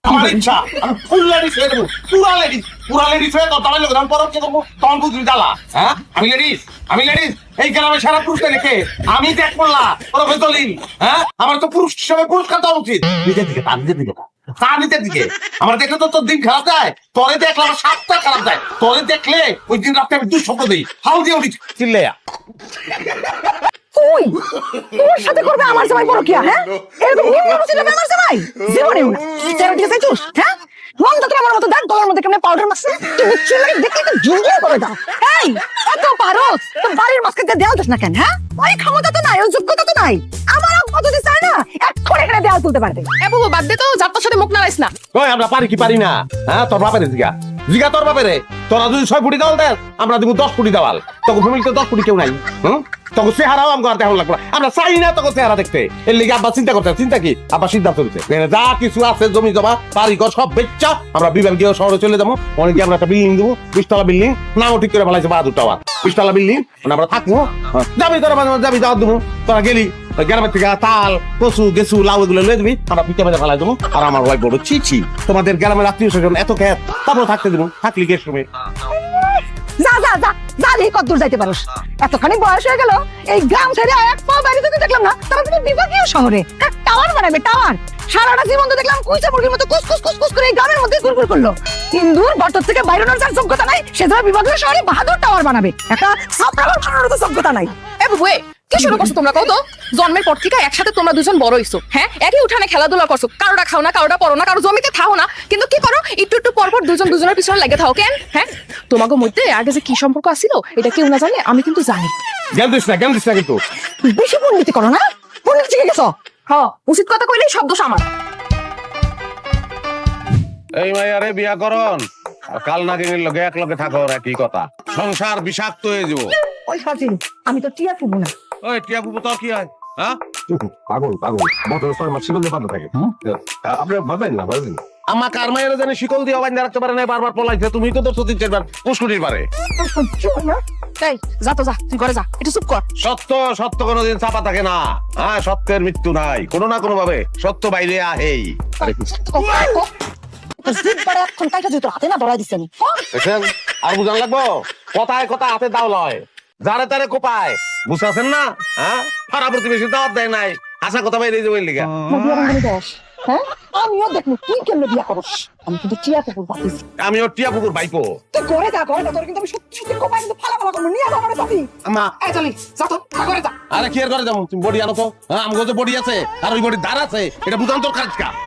আমার ইচ্ছা আমি ফুল লেডিস হয়ে দেবো, পুরা লেডিস হয়ে তো তোমার লোক আমি পরব কি করবো, তখন বুঝবি জ্বালা। হ্যাঁ আমি লেডিস এই গ্রামে সারা পুরুষকে রেখে আমি ত্যাগ করলাম ওরফে দলিল। হ্যাঁ আমার তো পুরুষ হিসেবে পুরস্কার দেওয়া উচিত। নিজের দিকে তা নিজের দিকে আমার দেখলে তো তোর দিন খারাপ যায়, তোরে দেখলে আমার সাতটা খারাপ যায়, তোরে দেখলে ওই দিন রাত্রে আমি দুঃস্বপ্ন দিই, হাল দিয়ে উঠি চিল্লেয়া। তুই তোর সাথে করবে আমার জামাই পরকিয়া? হ্যাঁ এরকম নিম্ন রুচির হবে আমার জামাই জীবনেও না। চেহারা দিকে চাইছিস? হ্যাঁ মন তো আমার মতো দেখ, গলার মধ্যে কেমনে পাউডার মারছে, তুই বিচ্ছিরি লাগে দেখে তো জুড়িয়ে করে দাও। এই এত পারস তো বাড়ির মাঝখানে দেয়াল দিস না কেন? হ্যাঁ ওই ক্ষমতা তো নাই, ওই যোগ্যতা তো নাই। আমার আব্বা যদি চায় না এক্ষুনি এখানে দেয়াল তুলতে পারবে। এ বাবু বাদ দে তো, যাত্রার সাথে মুখ নাড়াইস না। ওই আমরা পারি কি পারি না? হ্যাঁ তোর বাপের জিগা তোর বাপের, তোরা যদি 6 কোটি দেওয়াল দেন আমরা দিব 10 কোটি দেওয়াল। তোকে ফ্যামিলিতে 10 কোটি কেউ নাই। তোকে চেহারাও আমাকে আর দেখানো লাগবে, আমরা চাই না তোকে চেহারা দেখতে। এর লিগে আব্বা চিন্তা করতে, চিন্তা কি আব্বা সিদ্ধান্ত নিতে যা কিছু আছে জমি জমা বাড়িঘর সব বেচা আমরা বিভাগীয় শহরে চলে যাবো। অনেকে আমরা একটা বিল্ডিং দেবো, 20 তলা বিল্ডিং, নামও ঠিক করে ফেলাইছে বাহাদুর টাওয়ার, 20 তলা বিল্ডিং আমরা থাকবো। যাবি তোরা মাঝে মাঝে যাবি, দাওয়াত দেবো, তোরা গেলি গ্রামের থেকে তাল কচু গেছু লাউ এগুলো লয়ে দিবি, আমরা পিঠে মেঝে ফেলাই দেবো। আর আমার ওয়াইফ বড় ছি তোমাদের গ্রামের আত্মীয় স্বজন এত খ্যাত, তারপর থাকতে দেবো, থাকলি কে সময় যা যা যা যা দেখি কতদূর যাইতে পারোস। এতখানি বয়স হয়ে গেল এই গ্রাম ছেড়ে এক পা বাইরে যেতে দেখলাম না, তারপর তুমি বিভাগীয় শহরে টাওয়ার বানাবে টাওয়ার। সারাটা জীবন তো দেখলাম কুইচা মুরগির মতো কুস করে এই গ্রামের মধ্যে ঘুরঘুর করলো, কিন্তু বটর থেকে বাইরের যার যোগ্যতা নাই সে ধর বিভাগীয় শহরে বাহাদুর টাওয়ার বানাবে, একটা সাপড়াবার বানানোর তো যোগ্যতা নাই। এ বাবু কি শুরু করছো তোমরা? কত জন্মের পর থেকে একসাথে তোমরা দুজন বড় হইছো, হ্যাঁ একই উঠানে খেলাধুলা করছো, কারোটা খাও না কারোটা পড়ো না, কারো জমিতে থাও না, কিন্তু কি করো একটু পর দুজন দুজনের পিছনে লেগে থাও কেন? হ্যাঁ তোমাকে মধ্যে আগে যে কি সম্পর্ক আছিল এটা কেউ না জানে, আমি কিন্তু জানি। জ্ঞান দিস না কিন্তু বেশি পণ্ডিতি করো না, পণ্ডিত শিখে গেছো। হ্যাঁ উচিত কথা কইলেই সব দোষ আমার। এই মাইয়ারে বিয়া করন আর কাল নাগিনীর লগে এক লগে থাকো, একই কথা, সংসার বিষাক্ত হয়ে যাব। ওই ফাজিল আমি তো টিয়া পুবো না। ওই টিয়া বুবু তো কি হয়? হ্যাঁ পাগল বছর 6 মাস শিকল দিয়ে বাঁধা থাকে। আপনি ভাবেন না আমার কার মাইয়ারে জানি শিকল দিয়ে বাইন্ধা রাখতে পারে না, বারবার পলাইছে, তুমি তো ধরছো 3-4 বার পুষ্কুটির পারে। এই যা তো যা, তুই ঘরে যা, একটু চুপ কর। সত্য কোনোদিন চাপা থাকে না। হ্যাঁ সত্যের মৃত্যু নাই, কোনো না কোনো ভাবে সত্য বাইরে আহেই। হাতে না ধরাই দিচ্ছেন দেখেন আর বুঝান লাগবো, কথায় কথা হাতে দাও লয়, যারে তারে কোপায়, বুঝাছেন না? হ্যাঁ পাড়া প্রতিবেশী দাওয়াত দেয় নাই, আশা কথা বাইরে যাবো লিগা। হ্যাঁ আমিও দেখবো তুই কেমনে বিয়া করস। আমি কিন্তু টিয়া কুকুর পাতিছি, আমিও টিয়া পুকুর বাইকো। তুই করে যা তোর কিন্তু আমি সত্যি সত্যি কোপাই কিন্তু ফালা করবো, নিয়ে যাবো আমার পাতি। আমা এই চলি যা তো করে যা। আরে কি আর করে যাবো, তুমি বডি আনো তো। হ্যাঁ আমাকে বডি আছে আর ওই বডি দাঁড় আছে, এটা বুঝান তোর কাজ কা।